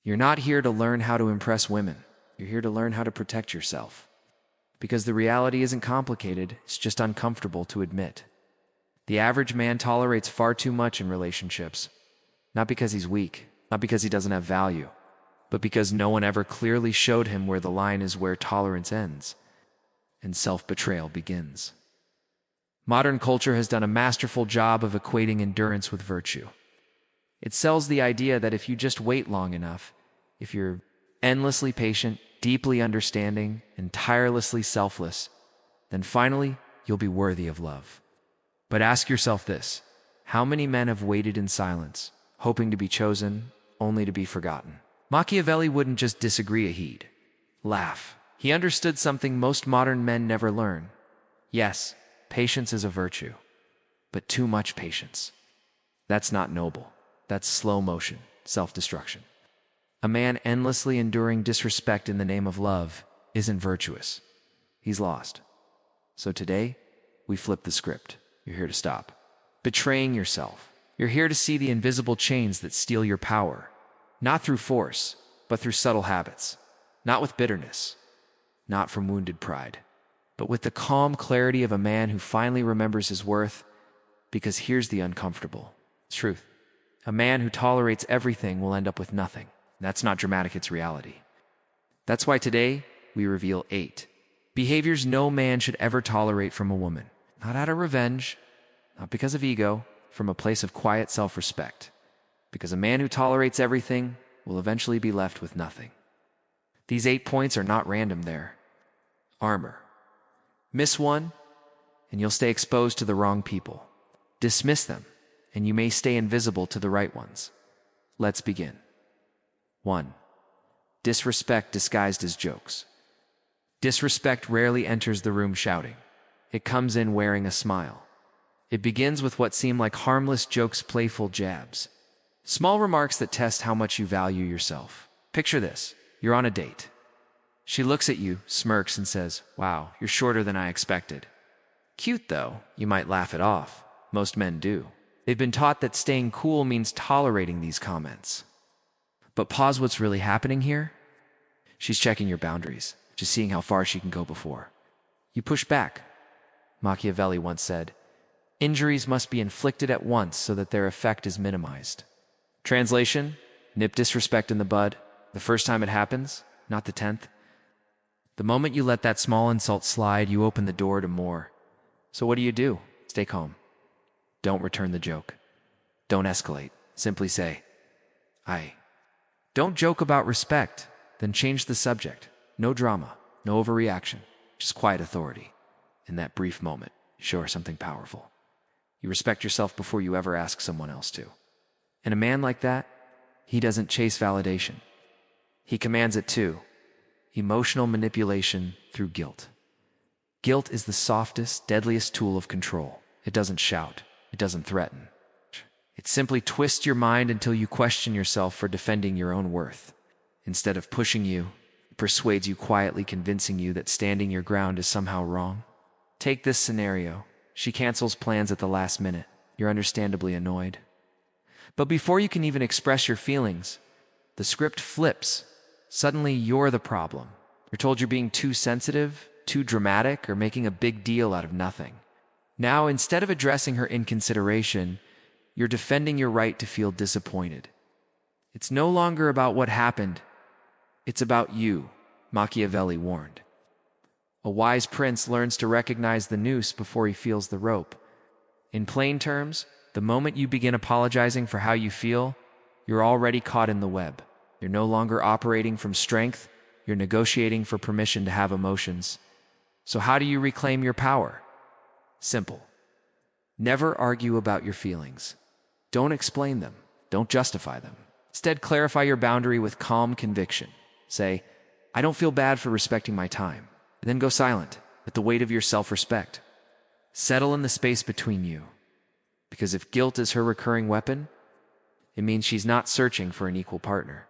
You're not here to learn how to impress women. You're here to learn how to protect yourself. Because the reality isn't complicated, it's just uncomfortable to admit. The average man tolerates far too much in relationships. Not because he's weak, not because he doesn't have value, but because no one ever clearly showed him where the line is where tolerance ends and self-betrayal begins. Modern culture has done a masterful job of equating endurance with virtue. It sells the idea that if you just wait long enough, if you're endlessly patient, deeply understanding, and tirelessly selfless, then finally you'll be worthy of love. But ask yourself this: how many men have waited in silence, hoping to be chosen, only to be forgotten? Machiavelli wouldn't just disagree, he'd laugh. He understood something most modern men never learn. Yes, patience is a virtue, but too much patience. That's not noble. That's slow motion, self-destruction. A man endlessly enduring disrespect in the name of love isn't virtuous. He's lost. So today, we flip the script. You're here to stop betraying yourself. You're here to see the invisible chains that steal your power, not through force, but through subtle habits, not with bitterness, not from wounded pride, but with the calm clarity of a man who finally remembers his worth. Because here's the uncomfortable truth: a man who tolerates everything will end up with nothing. That's not dramatic, it's reality. That's why today we reveal 8 behaviors no man should ever tolerate from a woman. Not out of revenge, not because of ego, from a place of quiet self-respect. Because a man who tolerates everything will eventually be left with nothing. These 8 points are not random, they're armor. Miss one, and you'll stay exposed to the wrong people. Dismiss them, and you may stay invisible to the right ones. Let's begin. 1. Disrespect disguised as jokes. Disrespect rarely enters the room shouting. It comes in wearing a smile. It begins with what seem like harmless jokes, playful jabs. Small remarks that test how much you value yourself. Picture this: you're on a date. She looks at you, smirks, and says, "Wow, you're shorter than I expected." Cute though, you might laugh it off. Most men do. They've been taught that staying cool means tolerating these comments. But pause, what's really happening here? She's checking your boundaries, just seeing how far she can go before you push back. Machiavelli once said, "Injuries must be inflicted at once so that their effect is minimized." Translation: nip disrespect in the bud, the first time it happens, not the 10th. The moment you let that small insult slide, you open the door to more. So what do? Stay calm. Don't return the joke. Don't escalate. Simply say, "I." Don't joke about respect, then change the subject. No drama, no overreaction, just quiet authority. In that brief moment, show her something powerful. You respect yourself before you ever ask someone else to. And a man like that, he doesn't chase validation. He commands it too. Emotional manipulation through guilt. Guilt is the softest, deadliest tool of control. It doesn't shout. It doesn't threaten. It simply twists your mind until you question yourself for defending your own worth. Instead of pushing you, it persuades you quietly, convincing you that standing your ground is somehow wrong. Take this scenario. She cancels plans at the last minute. You're understandably annoyed. But before you can even express your feelings, the script flips. Suddenly you're the problem. You're told you're being too sensitive, too dramatic, or making a big deal out of nothing. Now, instead of addressing her inconsideration, you're defending your right to feel disappointed. It's no longer about what happened. It's about you, Machiavelli warned. A wise prince learns to recognize the noose before he feels the rope. In plain terms, the moment you begin apologizing for how you feel, you're already caught in the web. You're no longer operating from strength, you're negotiating for permission to have emotions. So how do you reclaim your power? Simple. Never argue about your feelings. Don't explain them. Don't justify them. Instead, clarify your boundary with calm conviction. Say, "I don't feel bad for respecting my time." And then go silent at the weight of your self-respect. Settle in the space between you. Because if guilt is her recurring weapon, it means she's not searching for an equal partner.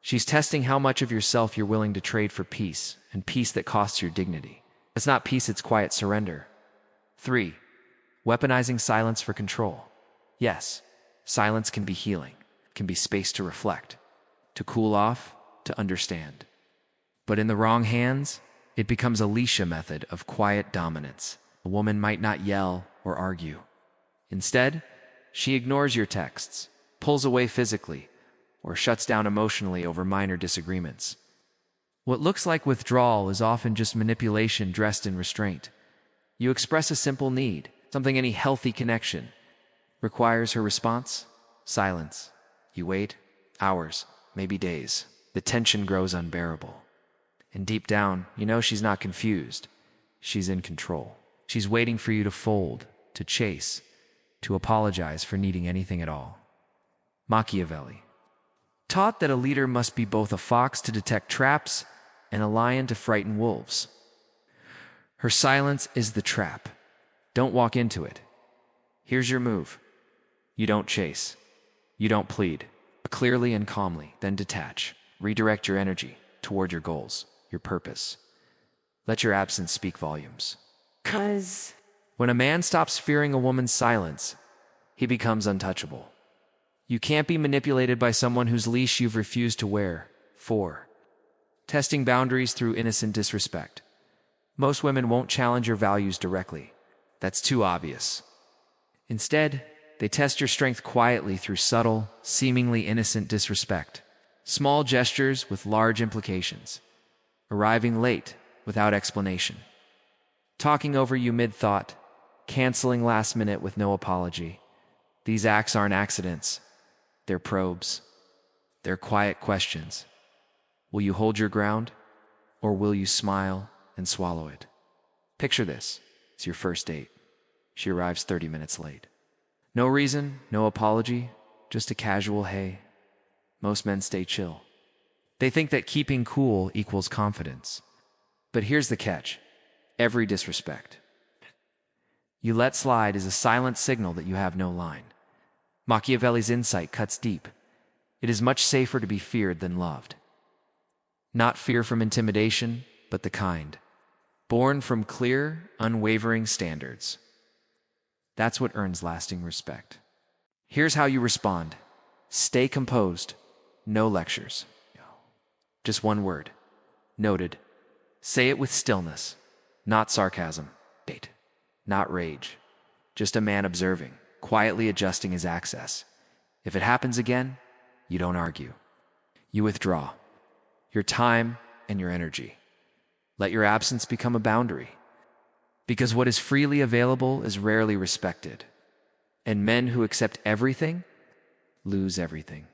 She's testing how much of yourself you're willing to trade for peace, and peace that costs your dignity. It's not peace, it's quiet surrender. 3. Weaponizing silence for control. Yes, silence can be healing, can be space to reflect. to cool off, to understand. But in the wrong hands, it becomes a Leisha method of quiet dominance. A woman might not yell or argue. Instead, she ignores your texts, pulls away physically, or shuts down emotionally over minor disagreements. What looks like withdrawal is often just manipulation dressed in restraint. You express a simple need, something any healthy connection requires. Her response? Silence. You wait, hours, maybe days. The tension grows unbearable. And deep down, you know she's not confused. She's in control. She's waiting for you to fold, to chase, to apologize for needing anything at all. Machiavelli taught that a leader must be both a fox to detect traps and a lion to frighten wolves. Her silence is the trap. Don't walk into it. Here's your move. You don't chase. You don't plead. Clearly and calmly, then detach. Redirect your energy toward your goals, your purpose. Let your absence speak volumes. 'Cause when a man stops fearing a woman's silence, he becomes untouchable. You can't be manipulated by someone whose leash you've refused to wear. 4. Testing boundaries through innocent disrespect. Most women won't challenge your values directly. That's too obvious. Instead, they test your strength quietly through subtle, seemingly innocent disrespect. Small gestures with large implications. Arriving late without explanation. Talking over you mid-thought. Canceling last minute with no apology. These acts aren't accidents. They're probes. They're quiet questions. Will you hold your ground? Or will you smile and swallow it? Picture this. It's your first date. She arrives 30 minutes late. No reason, no apology, just a casual hey. Most men stay chill. They think that keeping cool equals confidence. But here's the catch. Every disrespect you let slide is a silent signal that you have no line. Machiavelli's insight cuts deep. It is much safer to be feared than loved. Not fear from intimidation, but the kind, born from clear, unwavering standards. That's what earns lasting respect. Here's how you respond. Stay composed. No lectures. Just one word. Noted. Say it with stillness, not sarcasm. Bait. Not rage. Just a man observing, quietly adjusting his access. If it happens again, you don't argue. You withdraw. Your time and your energy. Let your absence become a boundary. Because what is freely available is rarely respected. And men who accept everything lose everything.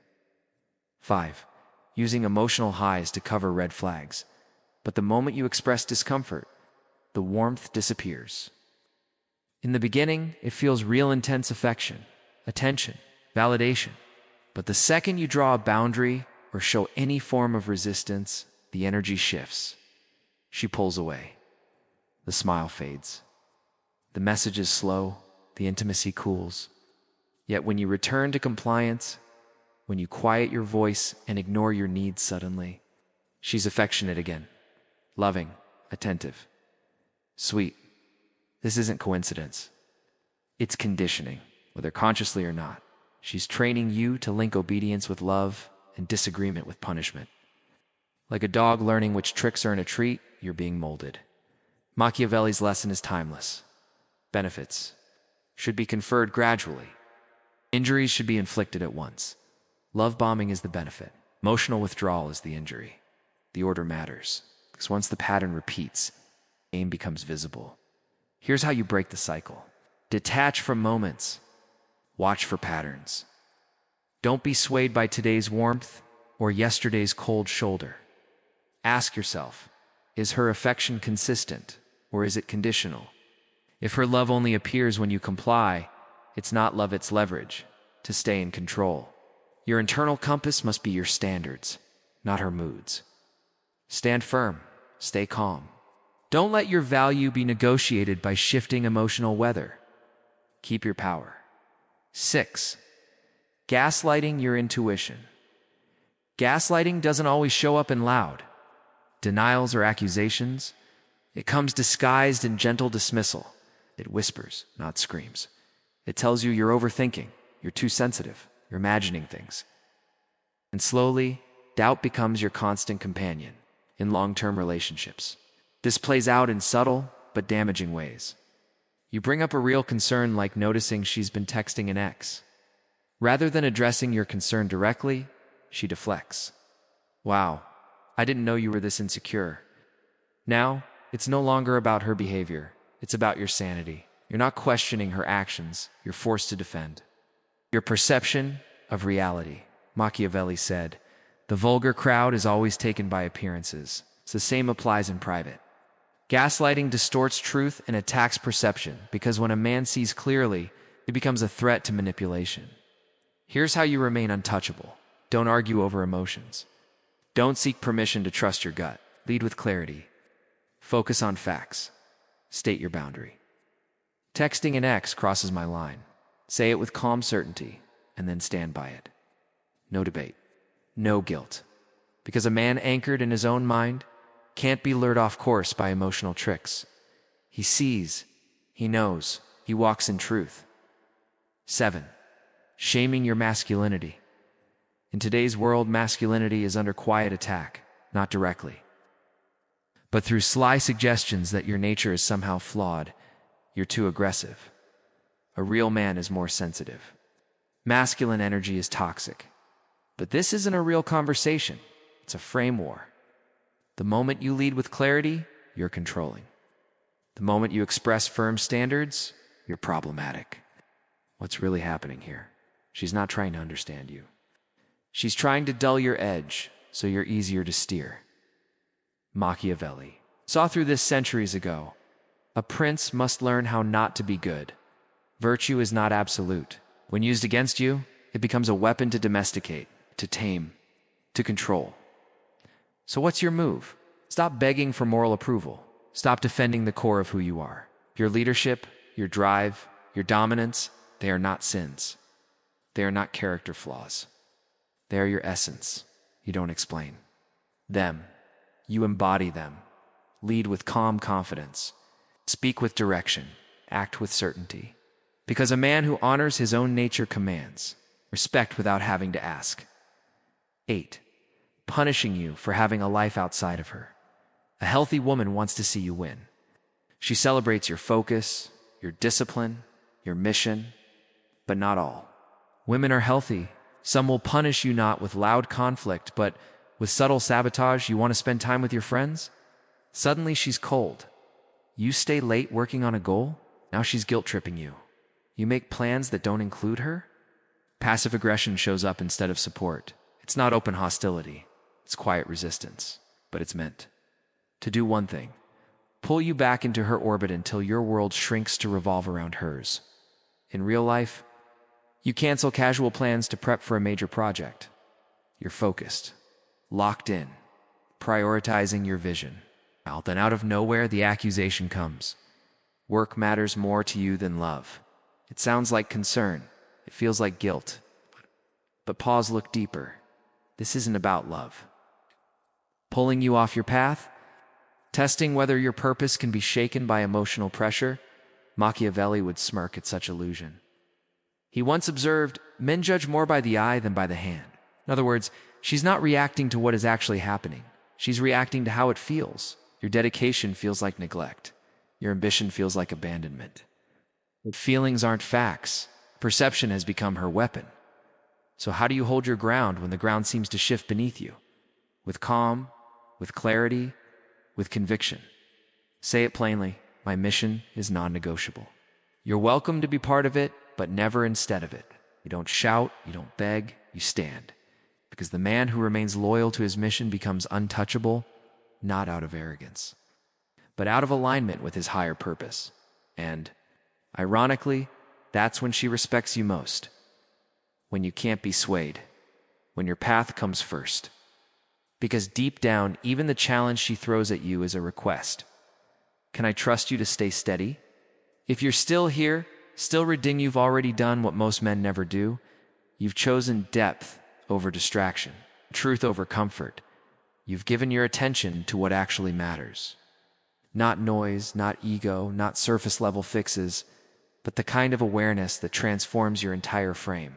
5. Using emotional highs to cover red flags. But the moment you express discomfort, the warmth disappears. In the beginning, it feels real intense affection, attention, validation. But the second you draw a boundary or show any form of resistance, the energy shifts. She pulls away. The smile fades. The message is slow, the intimacy cools. Yet when you return to compliance, when you quiet your voice and ignore your needs suddenly, she's affectionate again, loving, attentive, sweet. This isn't coincidence. It's conditioning, whether consciously or not. She's training you to link obedience with love and disagreement with punishment. Like a dog learning which tricks earn a treat, you're being molded. Machiavelli's lesson is timeless. Benefits should be conferred gradually. Injuries should be inflicted at once. Love bombing is the benefit. Emotional withdrawal is the injury. The order matters, because once the pattern repeats, aim becomes visible. Here's how you break the cycle. Detach from moments. Watch for patterns. Don't be swayed by today's warmth or yesterday's cold shoulder. Ask yourself, is her affection consistent or is it conditional? If her love only appears when you comply, it's not love, it's leverage to stay in control. Your internal compass must be your standards, not her moods. Stand firm, stay calm. Don't let your value be negotiated by shifting emotional weather. Keep your power. 6. Gaslighting your intuition. Gaslighting doesn't always show up in loud denials or accusations. It comes disguised in gentle dismissal. It whispers, not screams. It tells you you're overthinking, you're too sensitive, you're imagining things. And slowly, doubt becomes your constant companion in long-term relationships. This plays out in subtle but damaging ways. You bring up a real concern like noticing she's been texting an ex. Rather than addressing your concern directly, she deflects. Wow, I didn't know you were this insecure. Now, it's no longer about her behavior. It's about your sanity. You're not questioning her actions. You're forced to defend. Your perception of reality. Machiavelli said, "The vulgar crowd is always taken by appearances." The same applies in private. Gaslighting distorts truth and attacks perception because when a man sees clearly, it becomes a threat to manipulation. Here's how you remain untouchable. Don't argue over emotions. Don't seek permission to trust your gut. Lead with clarity. Focus on facts. State your boundary. Texting an ex crosses my line. Say it with calm certainty, and then stand by it. No debate. No guilt. Because a man anchored in his own mind can't be lured off course by emotional tricks. He sees, he knows, he walks in truth. 7. Shaming your masculinity. In today's world, masculinity is under quiet attack, not directly, but through sly suggestions that your nature is somehow flawed. You're too aggressive. A real man is more sensitive. Masculine energy is toxic. But this isn't a real conversation. It's a frame war. The moment you lead with clarity, you're controlling. The moment you express firm standards, you're problematic. What's really happening here? She's not trying to understand you. She's trying to dull your edge so you're easier to steer. Machiavelli saw through this centuries ago. A prince must learn how not to be good. Virtue is not absolute. When used against you, it becomes a weapon to domesticate, to tame, to control. So what's your move? Stop begging for moral approval. Stop defending the core of who you are. Your leadership, your drive, your dominance, they are not sins. They are not character flaws. They are your essence. You don't explain them. You embody them. Lead with calm confidence. Speak with direction. Act with certainty. Because a man who honors his own nature commands respect without having to ask. 8. Punishing you for having a life outside of her. A healthy woman wants to see you win. She celebrates your focus, your discipline, your mission, but not all. Women are healthy. Some will punish you not with loud conflict, but with subtle sabotage. You want to spend time with your friends? Suddenly she's cold. You stay late working on a goal? Now she's guilt-tripping you. You make plans that don't include her? Passive aggression shows up instead of support. It's not open hostility. It's quiet resistance, but it's meant to do one thing: pull you back into her orbit until your world shrinks to revolve around hers. In real life, you cancel casual plans to prep for a major project. You're focused, locked in, prioritizing your vision. Then out of nowhere, the accusation comes. Work matters more to you than love. It sounds like concern. It feels like guilt. But pause, look deeper. This isn't about love. Pulling you off your path? Testing whether your purpose can be shaken by emotional pressure? Machiavelli would smirk at such illusion. He once observed, men judge more by the eye than by the hand. In other words, she's not reacting to what is actually happening. She's reacting to how it feels. Your dedication feels like neglect. Your ambition feels like abandonment. But feelings aren't facts. Perception has become her weapon. So how do you hold your ground when the ground seems to shift beneath you? With calm, with clarity, with conviction. Say it plainly: my mission is non-negotiable. You're welcome to be part of it, but never instead of it. You don't shout, you don't beg, you stand. Because the man who remains loyal to his mission becomes untouchable, not out of arrogance, but out of alignment with his higher purpose. And, ironically, that's when she respects you most. When you can't be swayed. When your path comes first. Because deep down, even the challenge she throws at you is a request. Can I trust you to stay steady? If you're still here, still reading, you've already done what most men never do. You've chosen depth over distraction, truth over comfort. You've given your attention to what actually matters. Not noise, not ego, not surface-level fixes, but the kind of awareness that transforms your entire frame.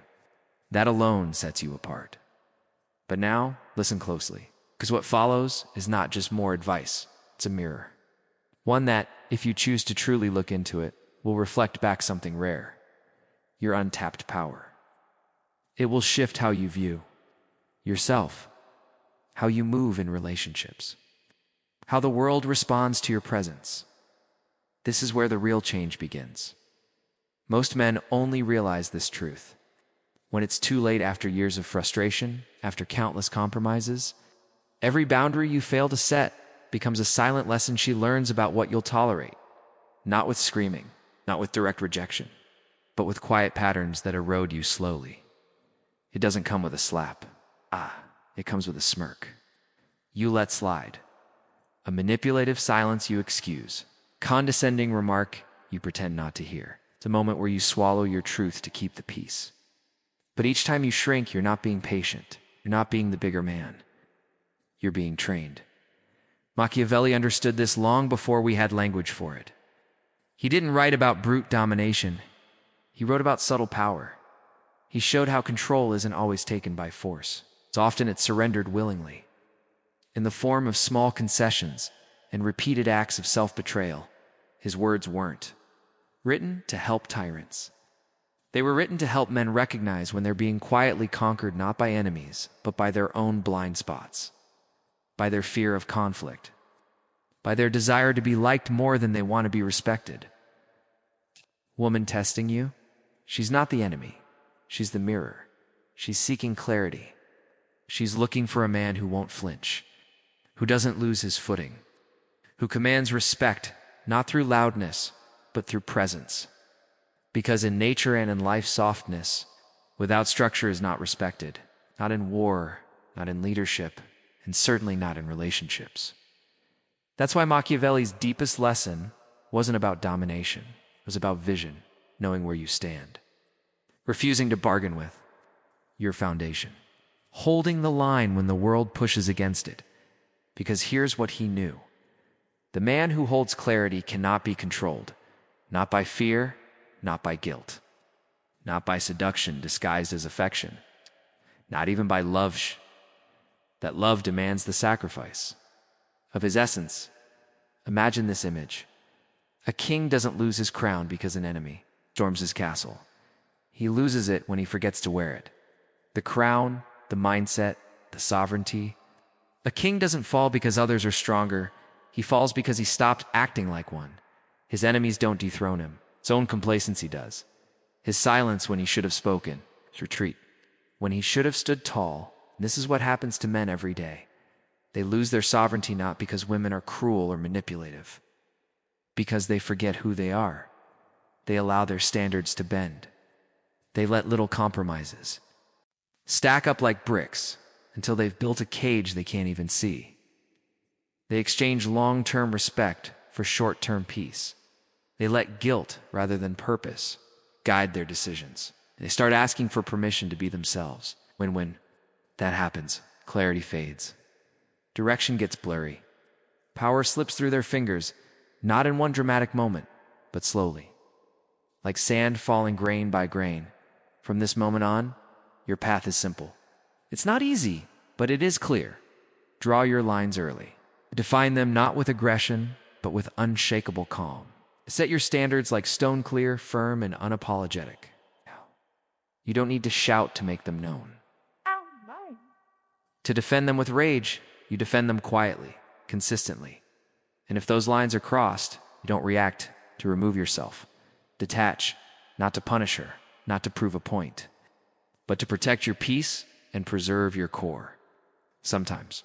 That alone sets you apart. But now, listen closely, because what follows is not just more advice, it's a mirror. One that, if you choose to truly look into it, will reflect back something rare: your untapped power. It will shift how you view yourself, how you move in relationships, how the world responds to your presence. This is where the real change begins. Most men only realize this truth when it's too late, after years of frustration, after countless compromises. Every boundary you fail to set becomes a silent lesson she learns about what you'll tolerate, not with screaming, not with direct rejection, but with quiet patterns that erode you slowly. It doesn't come with a slap. It comes with a smirk you let slide, a manipulative silence you excuse, condescending remark you pretend not to hear. It's a moment where you swallow your truth to keep the peace. But each time you shrink, you're not being patient. You're not being the bigger man. You're being trained. Machiavelli understood this long before we had language for it. He didn't write about brute domination. He wrote about subtle power. He showed how control isn't always taken by force. It's surrendered willingly, in the form of small concessions and repeated acts of self-betrayal. His words weren't written to help tyrants. They were written to help men recognize when they're being quietly conquered, not by enemies, but by their own blind spots, by their fear of conflict, by their desire to be liked more than they want to be respected. Woman testing you? She's not the enemy. She's the mirror. She's seeking clarity. She's looking for a man who won't flinch, who doesn't lose his footing, who commands respect, not through loudness, but through presence. Because in nature and in life, softness without structure is not respected, not in war, not in leadership, and certainly not in relationships. That's why Machiavelli's deepest lesson wasn't about domination. It was about vision, knowing where you stand, refusing to bargain with your foundation, holding the line when the world pushes against it. Because here's what he knew: the man who holds clarity cannot be controlled, not by fear, not by guilt, not by seduction disguised as affection, not even by love. That love demands the sacrifice of his essence. Imagine this image. A king doesn't lose his crown because an enemy storms his castle. He loses it when he forgets to wear it. The crown, the mindset, the sovereignty. A king doesn't fall because others are stronger. He falls because he stopped acting like one. His enemies don't dethrone him. His own complacency does. His silence when he should have spoken, his retreat when he should have stood tall. This is what happens to men every day. They lose their sovereignty not because women are cruel or manipulative, because they forget who they are. They allow their standards to bend. They let little compromises stack up like bricks until they've built a cage they can't even see. They exchange long-term respect for short-term peace. They let guilt rather than purpose guide their decisions. They start asking for permission to be themselves. When that happens, clarity fades. Direction gets blurry. Power slips through their fingers, not in one dramatic moment, but slowly, like sand falling grain by grain. From this moment on, your path is simple. It's not easy, but it is clear. Draw your lines early. Define them not with aggression, but with unshakable calm. Set your standards like stone clear, firm, and unapologetic. You don't need to shout to make them known. To defend them with rage, you defend them quietly, consistently. And if those lines are crossed, you don't react to remove yourself. Detach, not to punish her, not to prove a point, but to protect your peace and preserve your core. Sometimes,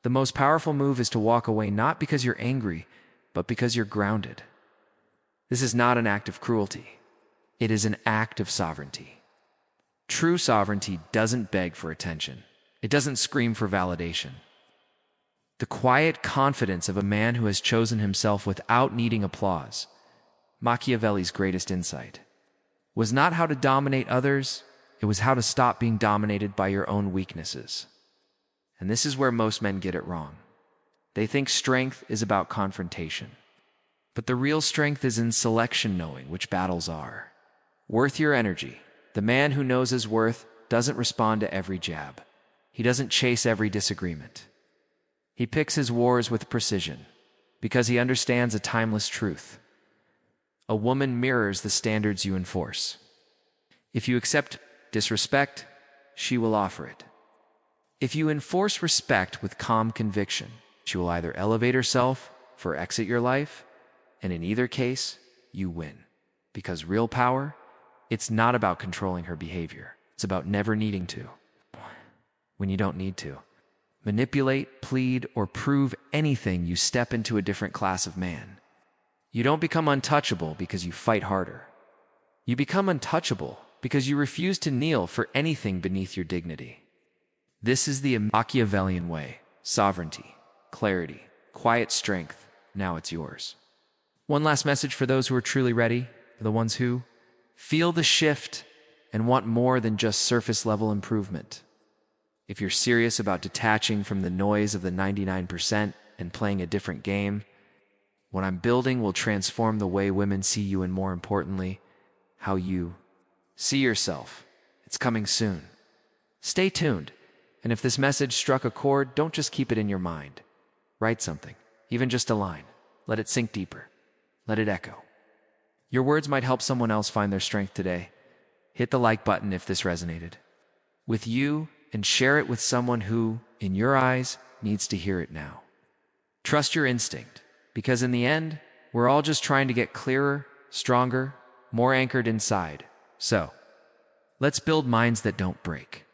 the most powerful move is to walk away not because you're angry, but because you're grounded. This is not an act of cruelty. It is an act of sovereignty. True sovereignty doesn't beg for attention. It doesn't scream for validation. The quiet confidence of a man who has chosen himself without needing applause. Machiavelli's greatest insight was not how to dominate others, it was how to stop being dominated by your own weaknesses. And this is where most men get it wrong. They think strength is about confrontation. But the real strength is in selection, knowing which battles are worth your energy. The man who knows his worth doesn't respond to every jab. He doesn't chase every disagreement. He picks his wars with precision because he understands a timeless truth. A woman mirrors the standards you enforce. If you accept disrespect, she will offer it. If you enforce respect with calm conviction, she will either elevate herself or exit your life, and in either case, you win. Because real power, it's not about controlling her behavior. It's about never needing to, when you don't need to, manipulate, plead, or prove anything. You step into a different class of man. You don't become untouchable because you fight harder. You become untouchable because you refuse to kneel for anything beneath your dignity. This is the Machiavellian way. Sovereignty, clarity, quiet strength. Now it's yours. One last message for those who are truly ready, for the ones who feel the shift and want more than just surface-level improvement. If you're serious about detaching from the noise of the 99% and playing a different game, what I'm building will transform the way women see you and, more importantly, how you see yourself. It's coming soon. Stay tuned. And if this message struck a chord, don't just keep it in your mind. Write something, even just a line. Let it sink deeper. Let it echo. Your words might help someone else find their strength today. Hit the like button if this resonated with you, and share it with someone who, in your eyes, needs to hear it now. Trust your instinct, because in the end, we're all just trying to get clearer, stronger, more anchored inside. So, let's build minds that don't break.